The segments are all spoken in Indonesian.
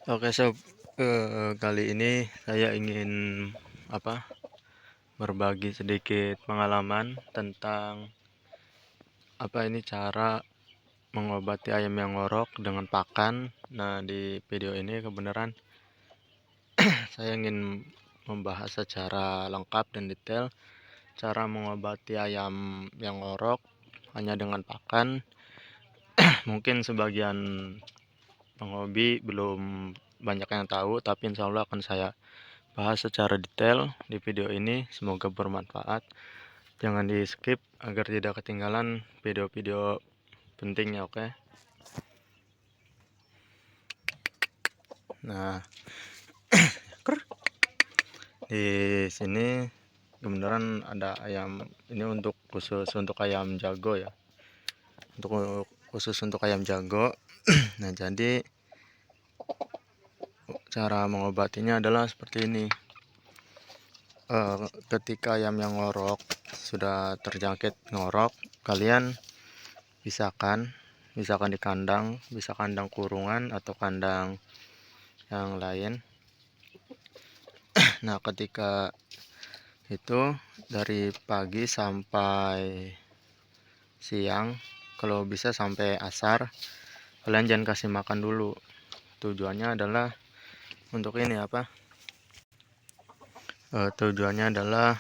Oke sob, kali ini saya ingin apa berbagi sedikit pengalaman tentang ini cara mengobati ayam yang ngorok dengan pakan. Nah, di video ini kebenaran saya ingin membahas secara lengkap dan detail cara mengobati ayam yang ngorok hanya dengan pakan. Mungkin sebagian penghobi belum banyak yang tahu, tapi insya Allah akan saya bahas secara detail di video ini. Semoga bermanfaat. Jangan di skip agar tidak ketinggalan video-video pentingnya, oke? Nah, di sini kebenaran ada ayam ini khusus untuk ayam jago ya. Khusus untuk ayam jago. Nah, jadi cara mengobatinya adalah seperti ini. Ketika ayam yang ngorok sudah terjangkit ngorok, kalian pisahkan di kandang, bisa kandang kurungan atau kandang yang lain. Nah, ketika itu dari pagi sampai siang, kalau bisa sampai asar, kalian jangan kasih makan dulu. Tujuannya adalah untuk ini tujuannya adalah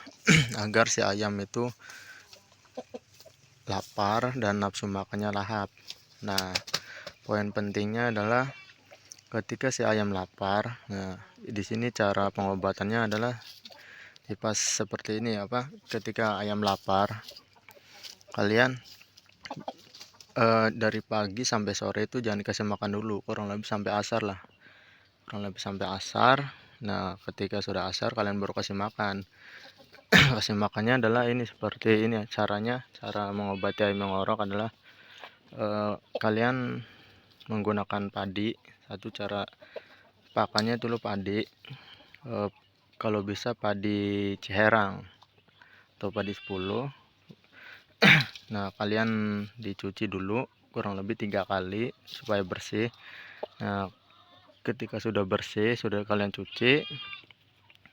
agar si ayam itu lapar dan nafsu makannya lahap. Nah, poin pentingnya adalah ketika si ayam lapar, nah di sini cara pengobatannya adalah pas seperti ini ketika ayam lapar, kalian dari pagi sampai sore itu jangan dikasih makan dulu, kurang lebih sampai asar lah, Nah, ketika sudah asar kalian baru kasih makan. Kasih makannya adalah ini, seperti ini caranya. Cara mengobati ayam yang ngorok adalah kalian menggunakan padi. Satu cara pakannya dulu padi, kalau bisa padi Ciherang atau padi 10. Nah, kalian dicuci dulu kurang lebih 3 kali supaya bersih. Nah, ketika sudah bersih, sudah kalian cuci,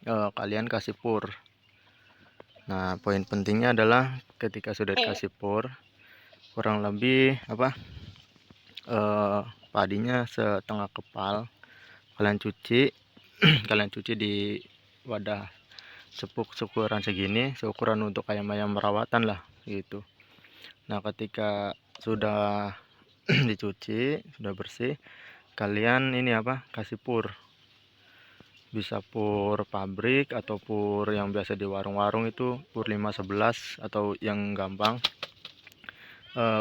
kalian kasih pur. Nah, poin pentingnya adalah ketika sudah dikasih pur, kurang lebih padinya setengah kepal, kalian cuci kalian cuci di wadah cepuk seukuran segini, seukuran untuk ayam-ayam perawatan lah gitu. Nah, ketika sudah dicuci, sudah bersih, kalian ini kasih pur. Bisa pur pabrik atau pur yang biasa di warung-warung, itu pur 511 atau yang gampang.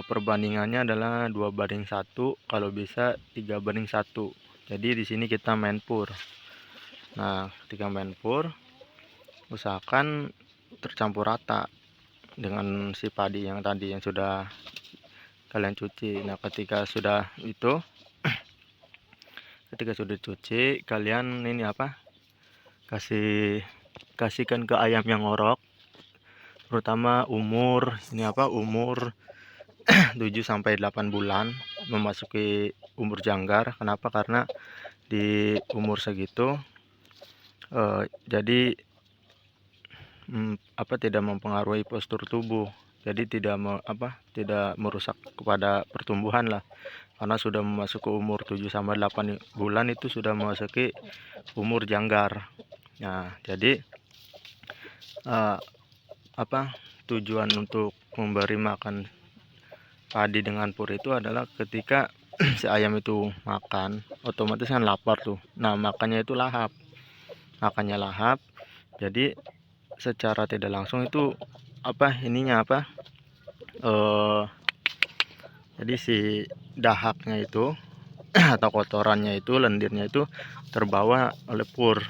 Perbandingannya adalah 2:1, kalau bisa 3:1. Jadi di sini kita main pur. Nah, ketika main pur, usahakan tercampur rata dengan si padi yang tadi yang sudah kalian cuci. Nah, ketika sudah dicuci, kalian ini kasihkan ke ayam yang ngorok, terutama umur 7-8 bulan, memasuki umur janggar. Kenapa? Karena di umur segitu jadi tidak mempengaruhi postur tubuh, jadi tidak merusak kepada pertumbuhan lah, karena sudah memasuki umur 7-8 bulan, itu sudah memasuki umur janggar. Nah, jadi tujuan untuk memberi makan padi dengan pur itu adalah ketika si ayam itu makan, otomatis kan lapar tuh. Nah, makannya lahap, jadi secara tidak langsung itu jadi si dahaknya itu atau kotorannya itu, lendirnya itu terbawa oleh pur.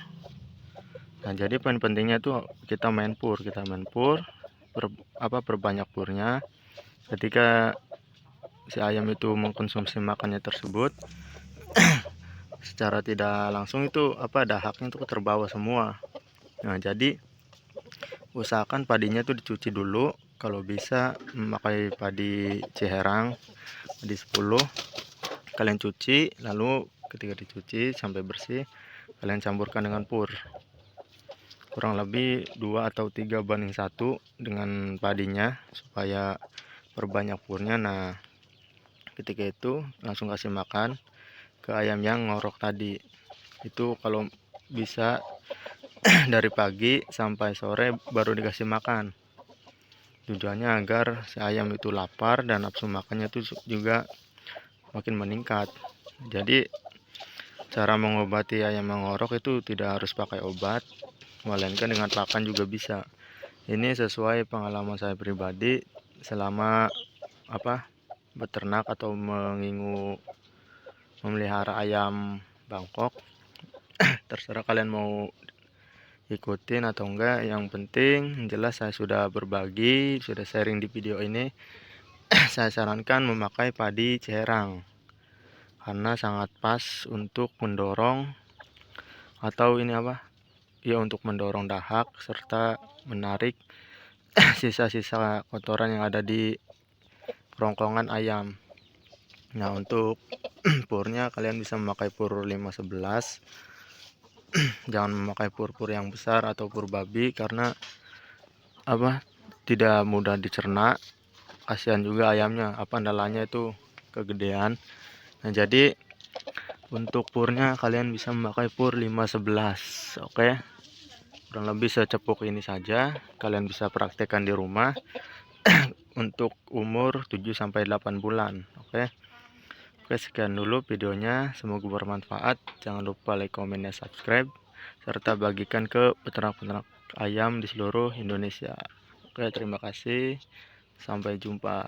Nah, jadi poin pentingnya itu kita main pur, perbanyak purnya. Ketika si ayam itu mengkonsumsi makannya tersebut, secara tidak langsung itu dahaknya itu terbawa semua. Nah, jadi usahakan padinya itu dicuci dulu, kalau bisa memakai padi Ciherang, padi 10, kalian cuci, lalu Ketika dicuci sampai bersih, kalian campurkan dengan pur. Kurang lebih 2 atau 3:1 dengan padinya supaya perbanyak purnya. Nah, ketika itu langsung kasih makan ke ayam yang ngorok tadi. Itu kalau bisa dari pagi sampai sore baru dikasih makan. Tujuannya agar si ayam itu lapar dan nafsu makannya itu juga makin meningkat. Jadi cara mengobati ayam mengorok itu tidak harus pakai obat, melainkan dengan pakan juga bisa. Ini sesuai pengalaman saya pribadi selama beternak atau memelihara ayam Bangkok. Terserah kalian mau ikutin atau enggak, yang penting jelas saya sudah berbagi, sudah sharing di video ini. Saya sarankan memakai padi Ciherang karena sangat pas untuk mendorong atau untuk mendorong dahak serta menarik sisa-sisa kotoran yang ada di kerongkongan ayam. Nah, untuk purnya kalian bisa memakai pur 511. Jangan memakai pur-pur yang besar atau pur babi karena tidak mudah dicerna. Kasihan juga ayamnya, andalanya itu kegedean. Nah, jadi untuk purnya kalian bisa memakai pur 511. Oke. Kurang lebih secepuk ini saja. Kalian bisa praktekkan di rumah untuk umur 7-8 bulan. Oke. Oke, sekian dulu videonya. Semoga bermanfaat. Jangan lupa like, komen, dan subscribe, serta bagikan ke peternak-peternak ayam di seluruh Indonesia. Oke, terima kasih. Sampai jumpa.